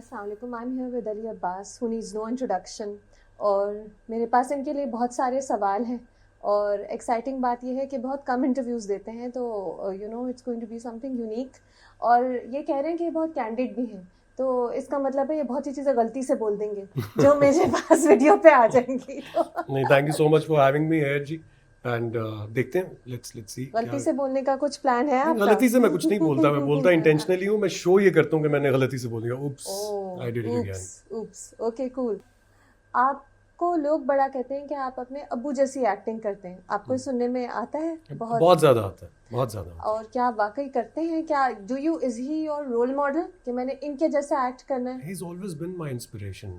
अस्सलाम वालेकुम, I am here with Ali Abbas who needs no introduction. और मेरे पास इनके लिए बहुत सारे सवाल हैं और एक्साइटिंग बात यह है कि बहुत कम इंटरव्यूज़ देते हैं, तो it's going to be something unique. और ये कह रहे हैं कि ये बहुत कैंडिड भी हैं, तो इसका मतलब है ये बहुत सी चीज़ें गलती से बोल देंगे जो मेरे पास वीडियो पे आ जाएंगी। तो नहीं, thank you so much for having me here ji. And देखते हैं, लेट्स सी गलती से बोलने का कुछ प्लान है नहीं, आपका? गलती से मैं कुछ नहीं बोलता, मैं बोलता इंटेंशनली हूँ। मैं शो ये करता हूँ कि मैंने गलती से बोल दिया, oops, oh, I did it again. Oops, okay, cool. आपको लोग बड़ा कहते हैं कि आप अपने अब्बू जैसी एक्टिंग करते हैं, आपको ये सुनने में आता है? बहुत ज़्यादा आता है, बहुत ज़्यादा आता और क्या आप वाकई करते हैं? क्या is he your role model कि मैंने इनके जैसा एक्ट करना है। है? He's always been my inspiration.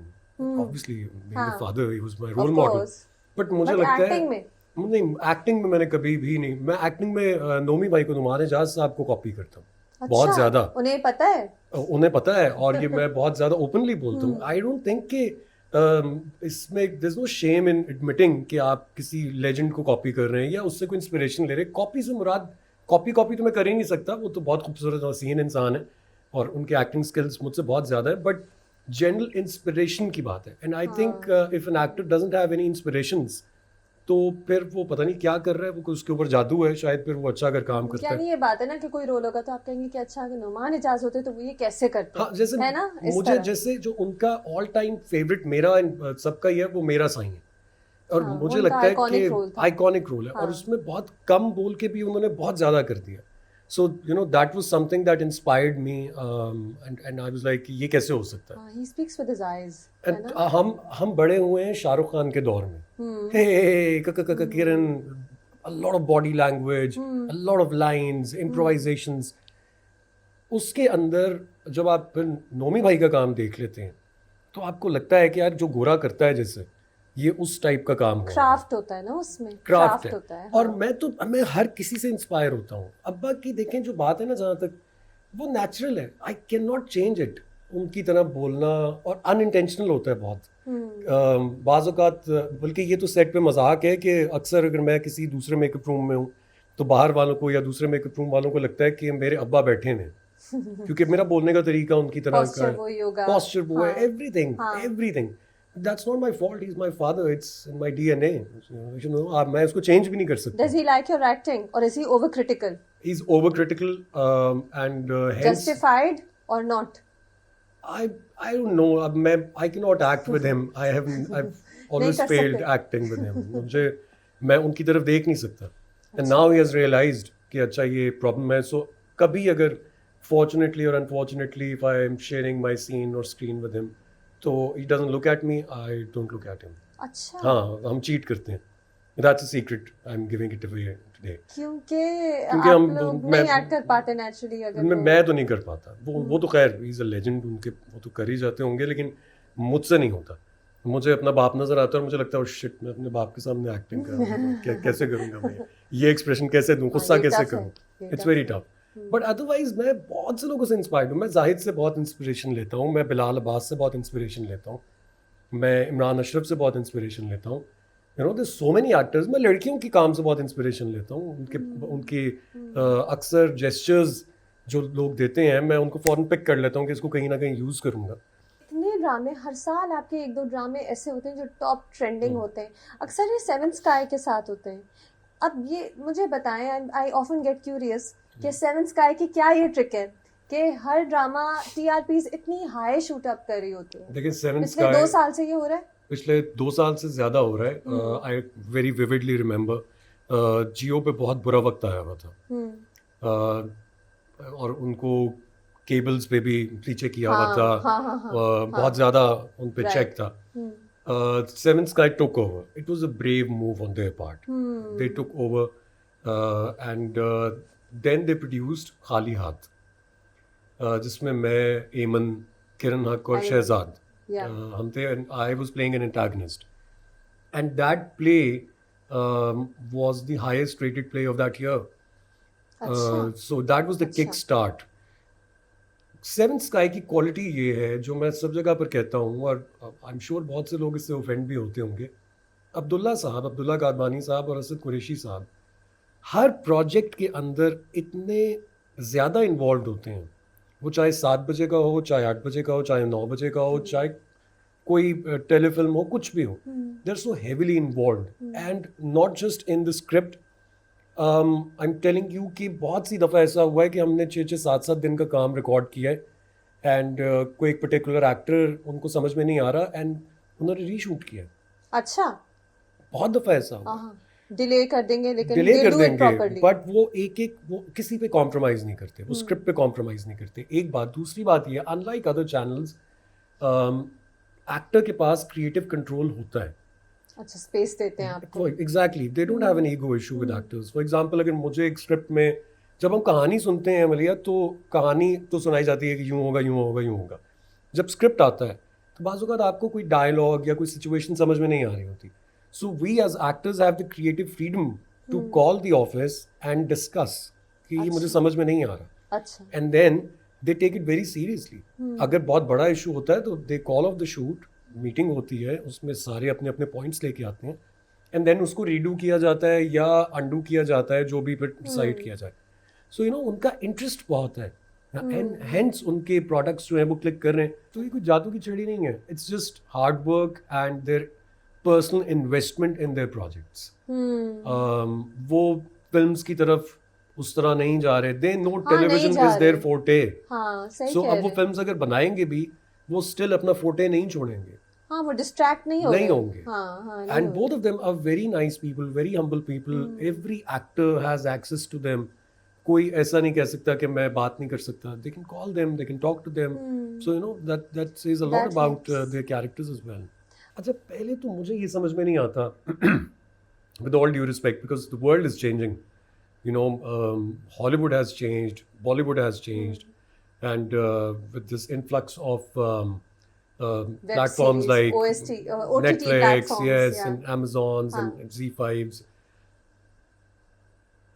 Obviously, being a हाँ, father, he was my of role model. Course. But मुझे बट लगता है एक्टिंग में? नहीं, एक्टिंग में मैंने कभी भी नहीं, मैं एक्टिंग में नोमी भाई को, नुमान एजाज साहब को कॉपी करता हूँ बहुत अच्छा, ज़्यादा। उन्हें पता है? उन्हें पता है, और ये मैं बहुत ज़्यादा ओपनली बोलता हूँ। आई डोंट थिंक कि इसमें there is no shame in admitting कि आप किसी लेजेंड को कॉपी कर रहे हैं या उससे कोई इंस्पिरेशन ले रहे हैं। कॉपी से मुराद, कॉपी तो मैं कर ही नहीं सकता, वो तो बहुत खूबसूरत और हसीन इंसान है और उनके एक्टिंग स्किल्स मुझसे बहुत ज़्यादा है। बट जनरल इंस्पिरेशन की बात है, and I think if an actor doesn't have any inspirations, तो फिर वो पता नहीं क्या कर रहा है, वो उसके ऊपर जादू है शायद, फिर वो अच्छा अगर काम करता यानी है। ये बात है ना कि कोई रोल होगा तो आप कहेंगे कि अच्छा, अगर नुमान इजाज होते तो वो ये कैसे करते, हाँ, जैसे है ना, इस मुझे तरह। जैसे जो उनका ऑल टाइम फेवरेट मेरा सबका ही है, वो मेरा साईं है। और हाँ, मुझे उनका लगता है कि आइकॉनिक रोल था। आइकॉनिक रोल है, और हाँ, उसमें बहुत कम बोल के भी उन्होंने बहुत ज़्यादा कर दिया। So that was something that inspired me, and I was like ये कैसे हो सकता है। हाँ, he speaks with his eyes, है एंड ना? हम बड़े हुए हैं शाहरुख खान के दौर में। हे किरण, a lot of body language, a lot of lines, improvisations. उसके अंदर जब आप फिर नोमी भाई का काम देख लेते हैं, तो आपको लगता है कि यार जो गोरा करता है जैसे, ये उस टाइप का काम हुआ है, क्राफ्ट होता है ना उसमें, क्राफ्ट है। होता है। और हाँ, मैं हर किसी से इंस्पायर होता हूँ। अब्बा की देखें जो बात है ना, जहाँ तक वो नेचुरल है, I can not change it. उनकी तरह बोलना और अनइंटेंशनल होता है बहुत। बाज़ औक़ात, बल्कि ये तो सेट पे मजाक है कि अक्सर अगर मैं किसी दूसरे मेकअप रूम में हूँ, तो बाहर वालों को या दूसरे मेकअप रूम वालों को लगता है कि मेरे अब्बा बैठे हैं, क्योंकि मेरा बोलने का तरीका उनकी तरह का पोस्चर है, वो योगा, पोस्चर वो है, हाँ, एवरीथिंग हाँ। Everything. That's not my fault, he is my father, it's in my DNA. मैं उसको चेंज भी नहीं कर सकता। Does he like your acting or is he overcritical? He is over critical, and hence Justified or not? I I don't know. अब मैं I cannot act with him. I've नहीं always कर failed सकते। acting with him. मुझे, मैं उनकी तरफ देख नहीं सकता. And now he has realized कि अच्छा ये प्रॉब्लम है. So कभी अगर fortunately or unfortunately if I am sharing my scene or screen with him, तो he doesn't look at me, I don't look at him. अच्छा, हाँ, हम cheat करते हैं. That's a secret. I'm giving it away today. क्योंकि क्योंकि आप हम लोग मैं नहीं एक्ट कर पाते नेचुरली, अगर मैं तो नहीं कर पाता। वो तो खैर इज अ लेजेंड, उनके वो तो कर ही जाते होंगे, लेकिन मुझसे नहीं होता। मुझे अपना बाप नजर आता है और मुझे लगता है शिट, मैं अपने बाप के सामने एक्टिंग कर रहा हूँ, कैसे करूँगा मैं, ये एक्सप्रेशन कैसे दूँ, गुस्सा कैसे करूँ। It's very tough. But otherwise मैं बहुत से लोगों से इंस्पायर्ड हूँ। मैं जाहिद से बहुत इंस्पिरेशन लेता हूँ, मैं बिलाल अब्बास से बहुत इंस्पिरेशन लेता हूँ, मैं इमरान अशरफ से बहुत इंस्पिरेशन लेता हूँ। There so many actors. मैं लड़कियों की काम से बहुत इंस्पिरेशन लेता हूँ, उनके अक्सर जेस्चर्स जो लोग देते हैं, मैं उनको फ़ौरन पिक कर लेता हूँ कि इसको कहीं ना कहीं यूज़ करूँगा। इतने ड्रामे हर साल, आपके एक दो ड्रामे ऐसे होते हैं जो टॉप ट्रेंडिंग होते हैं, अक्सर ये सेवन स्काई के साथ होते हैं। अब ये मुझे बताएं, आई ऑफन गेट क्यूरियस कि सेवन स्काई की क्या ये ट्रिक है कि हर ड्रामा टीआरपीज इतनी हाई शूट अप कर रही होती है? लेकिन सेवन पिछले 2 साल से ये हो रहा है। पिछले 2 साल से ज़्यादा हो रहा है। आई वेरी विविडली रिमेंबर जियो पे बहुत बुरा वक्त आया हुआ था, और उनको केबल्स पे भी पीछे किया हुआ था। बहुत ज़्यादा उन पे चेक था। Seven sky took over. It was a brave move on their part. They took over and then they produced Khaali Haath, जिसमें मैं, एमन, किरण हक और शहजाद हम थे, and I was playing an antagonist. And that play was the highest rated play of that year. So that was the kickstart. Seven sky की quality ये है जो मैं सब जगह पर कहता हूँ, और आई एम श्योर बहुत से लोग इससे ऑफेंड भी होते होंगे। अब्दुल्ला साहब, अब्दुल्ला कादमानी साहब और असद कुरैशी साहब हर प्रोजेक्ट के अंदर इतने ज़्यादा इन्वॉल्व होते हैं, वो चाहे 7 बजे का हो, चाहे 8 बजे का हो, चाहे 9 बजे का हो, चाहे कोई टेलीफिल्म हो, कुछ भी हो, they are so heavily involved and not just in the script. I am telling you कि बहुत सी दफ़ा ऐसा हुआ है कि हमने 6-7 दिन का काम रिकॉर्ड किया है एंड कोई एक पर्टिकुलर एक्टर उनको समझ में नहीं आ रहा एंड उन्होंने रीशूट किया. अच्छा, बहुत दफ़ा ऐसा हुआ. डिले कर देंगे, लेकिन डिले कर देंगे, बट वो वो किसी पे कॉम्प्रोमाइज़ नहीं करते, वो स्क्रिप्ट पे कॉम्प्रोमाइज़ नहीं करते. एक बात. दूसरी बात ये, अनलाइक अदर चैनल्स, एक्टर के पास क्रिएटिव कंट्रोल होता है. अच्छा, स्पेस देते हैं आपको. Exactly, they don't have an ego issue with actors. For example, अगर मुझे एक स्क्रिप्ट में जब हम कहानी सुनते हैं मलिया, तो कहानी तो सुनाई जाती है कि यूँ होगा, यूँ होगा, यूँ होगा. जब स्क्रिप्ट आता है तो बाज़ औक़ात आपको कोई डायलॉग या कोई सिचुएशन समझ में नहीं आ रही होती. So we as actors have the creative freedom to call the office and discuss कि ये मुझे समझ में नहीं आ रहा. अच्छा. And then they take it very seriously. अगर बहुत बड़ा इशू होता है तो they call off the shoot, meeting होती है, उसमें सारे अपने अपने पॉइंट्स लेके आते हैं and then उसको रीडू किया जाता है या अंडू किया जाता है, जो भी फिर डिसाइड किया जाए. So उनका इंटरेस्ट बहुत है and hence उनके प्रोडक्ट्स जो हैं वो क्लिक कर रहे हैं. तो ये कोई जादू की छड़ी नहीं है. It's just hard work and their personal investment in their projects. वो फिल्म्स की तरफ उस तरह नहीं जा रहे. They know television is their forte. So अब वो फिल्म्स अगर बनाएंगे भी, वो स्टिल अपना फोटे नहीं छोड़ेंगे. वो डिस्ट्रैक्ट नहीं होंगे. And both of them are very nice people, very humble people. Every actor has access to them. कोई ऐसा नहीं कह सकता कि मैं बात नहीं कर सकता. They can call them, they can talk to them. So that says a lot about their characters as well. अच्छा, पहले तो मुझे ये समझ में नहीं आता, with all due respect, because the world is changing. Hollywood has changed, Bollywood has changed, and with this influx of platforms like OST, Netflix, yes, and Amazons and Z5s.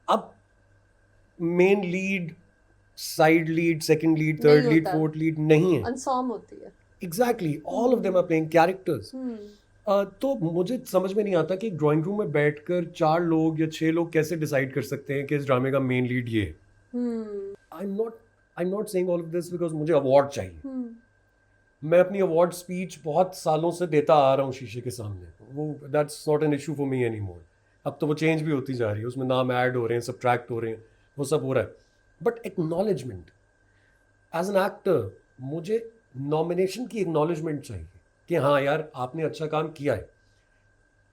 अब main lead, side lead, second lead, third lead, fourth lead नहीं है. Ensemble होती है. Exactly, all of them are playing characters. तो मुझे समझ में नहीं आता कि ड्राइंग रूम में बैठकर 4 लोग या 6 लोग कैसे डिसाइड कर सकते हैं कि इस ड्रामे का मेन लीड ये है. I am not saying all of this because मुझे अवार्ड चाहिए. मैं अपनी अवार्ड स्पीच बहुत सालों से देता आ रहा हूँ शीशे के सामने. वो that's not an issue for me any more. अब तो वो चेंज भी होती जा रही है, उसमें नाम ऐड हो रहे हैं, सब्ट्रैक्ट हो रहे हैं, वो सब हो रहा है. But acknowledgement as an actor, मुझे नॉमिनेशन की एक्नॉलेजमेंट चाहिए कि हाँ यार, आपने अच्छा काम किया है.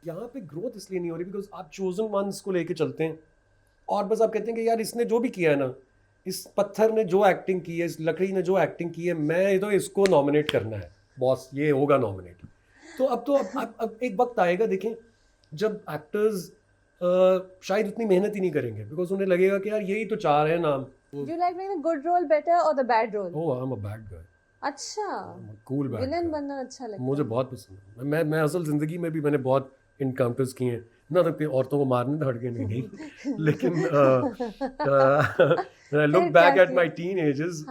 यहाँ पे ग्रोथ इसलिए नहीं हो रही बिकॉज आप चोजन वंस को लेके चलते हैं और बस आप कहते हैं कि यार इसने जो भी किया है ना, इस पत्थर ने जो एक्टिंग की है, इस लकड़ी ने जो एक्टिंग की है, मैं तो इसको नॉमिनेट करना है बॉस, ये होगा नॉमिनेट. तो अब एक वक्त आएगा, देखें, जब एक्टर्स शायद उतनी मेहनत ही नहीं करेंगे बिकॉज उन्हें लगेगा कि यार यही तो चाह रहे हैं नाम. You like playing the good role better or the bad role? Oh, I'm a bad guy. अच्छा, कूल बैड विलन बनना अच्छा लगता है. मुझे बहुत पसंद है. मैं असल ज़िंदगी में भी मैंने बहुत इनकाउंटर्स किए हैं. ना तो कि औरतों को मारने तो हट गए नहीं लेकिन I look back at my teenagers,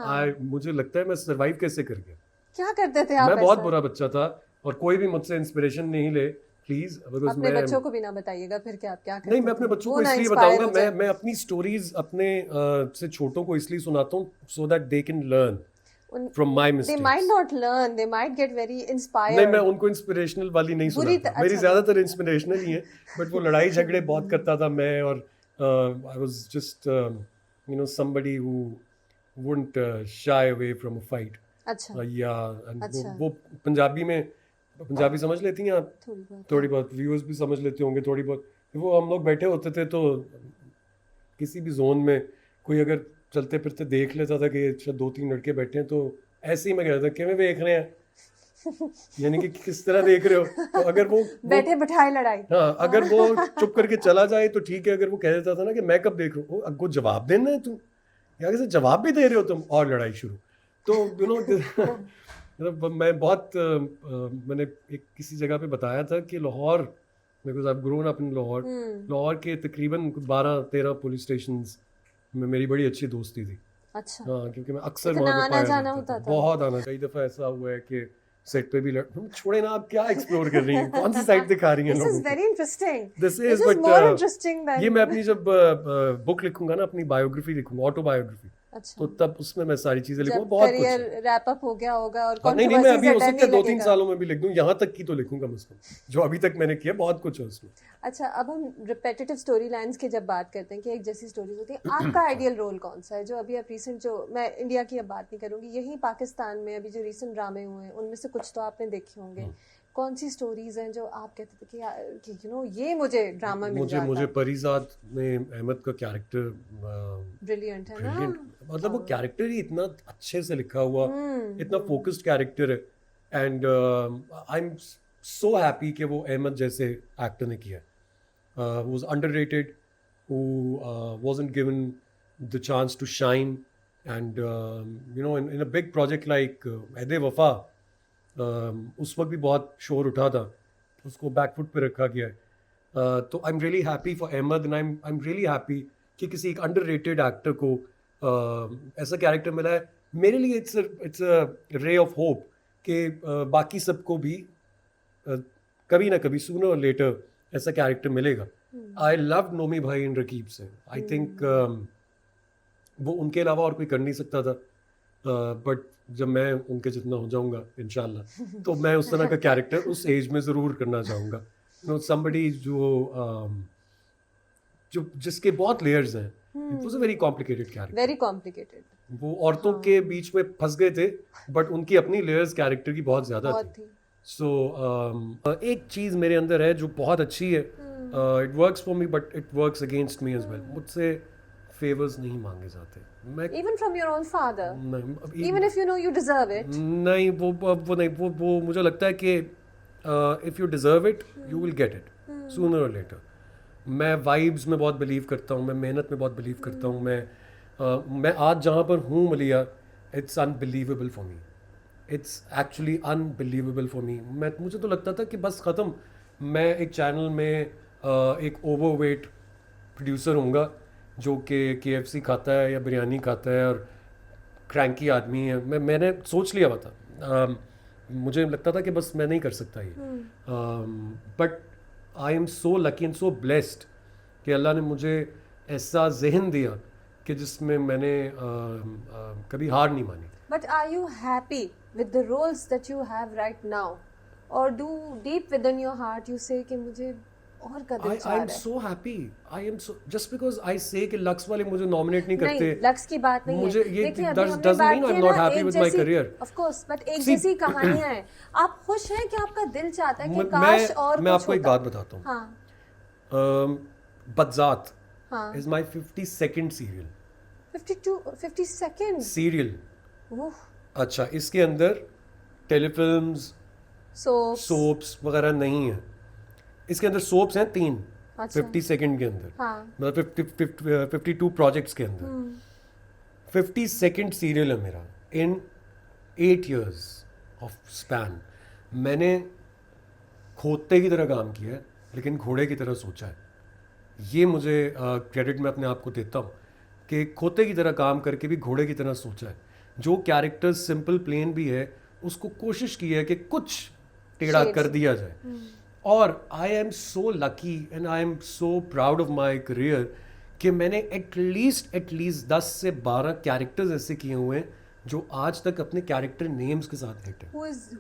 मुझे लगता है मैं सर्वाइव कैसे कर गया. क्या करते थे आप? मैं बहुत बुरा बच्चा था और कोई भी मुझसे इंस्पिरेशन नहीं ले प्लीज. अपने बच्चों को भी ना बताइएगा फिर कि आप क्या करते. नहीं, मैं अपने बच्चों को इसलिए बताऊंगा, मैं अपनी स्टोरीज अपने से छोटों को इसलिए सुनाता हूँ so that they can learn from my mistakes. They might not learn, they might get very inspired. नहीं, मैं उनको इंस्पिरेशनल वाली नहीं सुनाता. मेरी ज़्यादातर इंस्पिरेशनल ही है, बट वो लड़ाई झगड़े बहुत करता था मैं, और I was just somebody who wouldn't shy away from a fight. अच्छा. वो पंजाबी समझ लेती हैं आप? थोड़ी बहुत. व्यूअर्स भी समझ लेते होंगे थोड़ी बहुत. वो हम लोग बैठे होते थे तो किसी भी जोन में कोई अगर चलते फिरते देख लेता था कि 2-3 लड़के बैठे हैं तो ऐसे ही मैं कहता था किਵੇਂ देख रहे हैं, यानी कि किस तरह देख रहे हो. तो अगर वो बैठे बिठाए लड़ाई, हाँ, अगर वो चुप करके चला जाए तो ठीक है. अगर वो कह देता था ना कि मैं कब देख रहा हूँ, आपको जवाब देना है तुम, या कैसे जवाब भी दे रहे हो तुम, और लड़ाई शुरू. तो मैं बहुत मैंने एक किसी जगह पे बताया था कि Lahore, because I have grown up in Lahore, Lahore के तकरीबन 12-13 पुलिस स्टेशंस में मेरी बड़ी अच्छी दोस्ती थी. अच्छा. हाँ, क्योंकि मैं अक्सर वहाँ पे जाना होता था. बहुत आना. कई दफ़ा ऐसा हुआ है कि सेट पे भी छोड़े ना, आप क्या एक्सप्लोर कर रही हैं, कौन सी साइड दिखा रही हैं लोगों को. This is very interesting. This is more interesting than ये मैं अपनी जब बुक लिखूंगा ना, अपनी बायोग्राफी लिखूंगा, ऑटोबायोग्राफी, अच्छा। तो तब उसमें मैं सारी चीजें लिखूंगा, जब बहुत कुछ करियर है। रैप अप हो गया होगा और नहीं मैं अभी हो सकता है 2-3 लगेगा। सालों में भी लिख दूं, यहाँ तक की तो लिखूंगा मुझको, जो अभी तक मैंने किया बहुत कुछ है उसमें। अच्छा, अब हम रिपीटेटिव स्टोरी लाइन्स की जब बात करते हैं कि एक जैसी स्टोरीज होती है, आपका आइडियल रोल कौन सा है? जो अभी आप रिसेंट, जो मैं इंडिया की अब बात नहीं करूंगी, यही पाकिस्तान में अभी जो रिसेंट ड्रामे हुए हैं उनमें से कुछ तो आपने देखे होंगे, कौन सी स्टोरीज हैं जो आप कहते थे कि यू नो ये मुझे ड्रामा मिल जाता? मुझे परिजात में अहमद का कैरेक्टर ब्रिलियंट है ना, मतलब वो कैरेक्टर ही इतना अच्छे से लिखा हुआ, इतना फोकस्ड कैरेक्टर है, and I am so happy कि वो अहमद जैसे एक्टर ने किया। who was underrated, who wasn't given the chance to shine, and you know, in a big project like Aide Wafa, उस वक्त भी बहुत शोर उठा था, उसको बैकफुट पे रखा गया है। तो I am really happy for Ahmad, and I am really happy कि किसी एक अंडररेटेड एक्टर को ऐसा कैरेक्टर मिला है। मेरे लिए it's a ray of hope कि बाकी सबको भी कभी ना कभी, सूनर और लेटर, ऐसा कैरेक्टर मिलेगा। आई लव नोमी भाई इन रकीब से, आई थिंक वो उनके अलावा और कोई कर नहीं सकता था, बट जब मैं उनके जितना हो जाऊंगा इंशाल्लाह, तो मैं उस तरह का कैरेक्टर उस एज में ज़रूर करना चाहूँगा। नो समबडी जो जिसके बहुत लेयर्स हैं। It was a very complicated character, very complicated. वो औरतों के बीच में फंस गए थे, बट उनकी अपनी लेयर्स कैरेक्टर की बहुत ज़्यादा थी। सो एक चीज़ मेरे अंदर है जो बहुत अच्छी है, it works for me but it works against me as well. मुझसे फेवर्स नहीं मांगे जाते, मैं even from your own father, नहीं, even if you know you deserve it, नहीं, वो नहीं, वो मुझे लगता है कि if you deserve it you will get it sooner और लेटर। मैं वाइब्स में बहुत बिलीव करता हूँ, मैं मेहनत में बहुत बिलीव करता हूँ। मैं आज जहाँ पर हूँ मलिया, it's unbelievable for me, it's actually unbelievable for me. मुझे तो लगता था कि बस ख़त्म, मैं एक चैनल में एक ओवरवेट प्रोड्यूसर होऊंगा जो कि KFC खाता है या बिरयानी खाता है और क्रैंकी आदमी है। मैंने सोच लिया हुआ था, मुझे लगता था कि बस मैं नहीं कर सकता ये, but I am so lucky and so blessed कि अल्लाह ने मुझे ऐसा जहन दिया कि जिसमें मैंने कभी हार नहीं मानी। But are you happy with the roles that you have right now, or do deep within your heart you say कि मुझे और का दिल चाह रहा है? I am so happy, I am so, just because I say कि lux वाले मुझे नॉमिनेट नहीं करते, नहीं, लक्स की बात नहीं मुझे है, ये doesn't mean I'm not happy with my career. of course, but एक जैसी कहानियां हैं, आप खुश हैं कि आपका दिल चाहता है कि काश और मैं आपको एक बात बताता हूँ। हाँ, बदजात is my 52nd serial. 52 serial. अच्छा, इसके अंदर टेलीफिल्म्स, सोप्स वगैरह नहीं है। इसके अंदर सोप्स हैं 3, 52nd के अंदर, मतलब 52 प्रोजेक्ट्स के अंदर 52nd सीरियल है मेरा इन 8 years ऑफ स्पैन। मैंने खोते की तरह काम किया है, लेकिन घोड़े की तरह सोचा है। ये मुझे क्रेडिट मैं अपने आप को देता हूँ कि खोते की तरह काम करके भी घोड़े की तरह सोचा है। जो कैरेक्टर सिंपल प्लेन भी है, उसको कोशिश की है कि कुछ टेढ़ा कर दिया जाए। और I am so lucky and I am so proud of my career कि मैंने एटलीस्ट 10 से 12 कैरेक्टर्स ऐसे किए हुए हैं जो आज तक अपने कैरेक्टर नेम्स के साथ हिट है।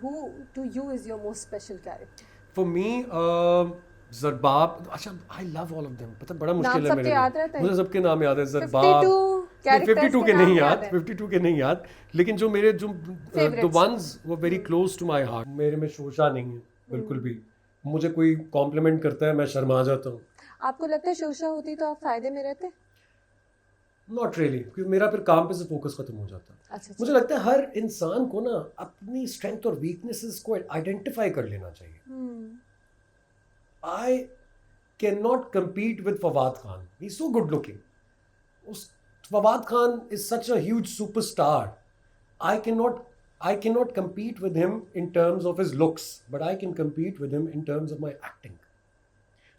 Who to you is your most special character? For me, ज़रबाब। अच्छा, I love all of them, पता बड़ा मुश्किल है मेरे लिए, मुझे सबके नाम याद है। ज़रबाब 52 के नहीं याद, 52 के नहीं याद, लेकिन जो मेरे the ones were very close to my heart। मेरे में शोशा नहीं है बिल्कुल भी। मुझे कोई कॉम्प्लीमेंट करता है मैं शर्मा जाता हूँ। आपको लगता है शोशा होती तो आप फायदे में रहते? नॉट रियली, क्योंकि मेरा फिर काम पे से फोकस खत्म हो जाता है। अच्छा, मुझे लगता है हर इंसान को ना अपनी स्ट्रेंथ और वीकनेसेस को आइडेंटिफाई कर लेना चाहिए। I cannot compete with Fawad Khan. He's so good looking. Fawad Khan is such a huge superstar. I cannot compete with him in terms of his looks, but I can compete with him in terms of my acting.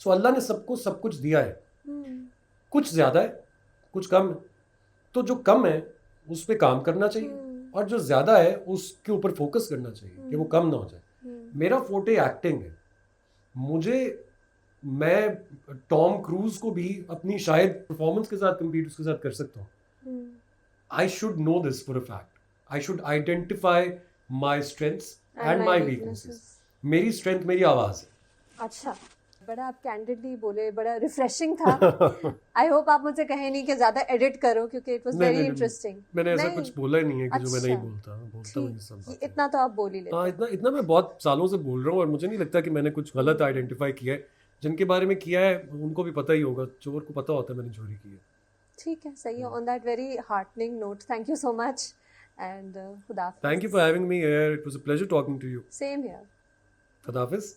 So Allah ने सबको सब कुछ दिया है, कुछ ज्यादा है, कुछ कम है। तो जो कम है उस पर काम करना चाहिए, और जो ज्यादा है उसके ऊपर फोकस करना चाहिए कि वो कम ना हो जाए। मेरा फोटे एक्टिंग है। मैं टॉम क्रूज को भी अपनी शायद परफॉर्मेंस के साथ कंपीट उसके साथ कर सकता हूँ, I should know this for a fact. I should identify my strengths and my weaknesses. मेरी strength मेरी आवाज है. अच्छा, बड़ा आप कैंडिडली बोले, बड़ा रिफ्रेशिंग था. आई होप आप मुझसे कहे नहीं कि ज्यादा एडिट करो, क्योंकि इट वाज वेरी इंटरेस्टिंग. मैंने ऐसा कुछ बोला ही नहीं है कि जो मैं नहीं बोलता हूँ ये सब बातें. इतना तो आप बोल ही लेते. हाँ, इतना मैं बहुत सालों से बोल रहा हूँ और मुझे नहीं लगता कि मैंने कुछ गलत आइडेंटिफाई किया है. जिनके बारे में किया है उनको भी पता ही होगा, चोर को पता होता है मैंने चोरी की है. ठीक है, सही है. On that very heartening note, thank you so much and खुदा हाफिज़. Thank you for having me here. It was a pleasure talking to you. Same here. खुदा हाफिज़.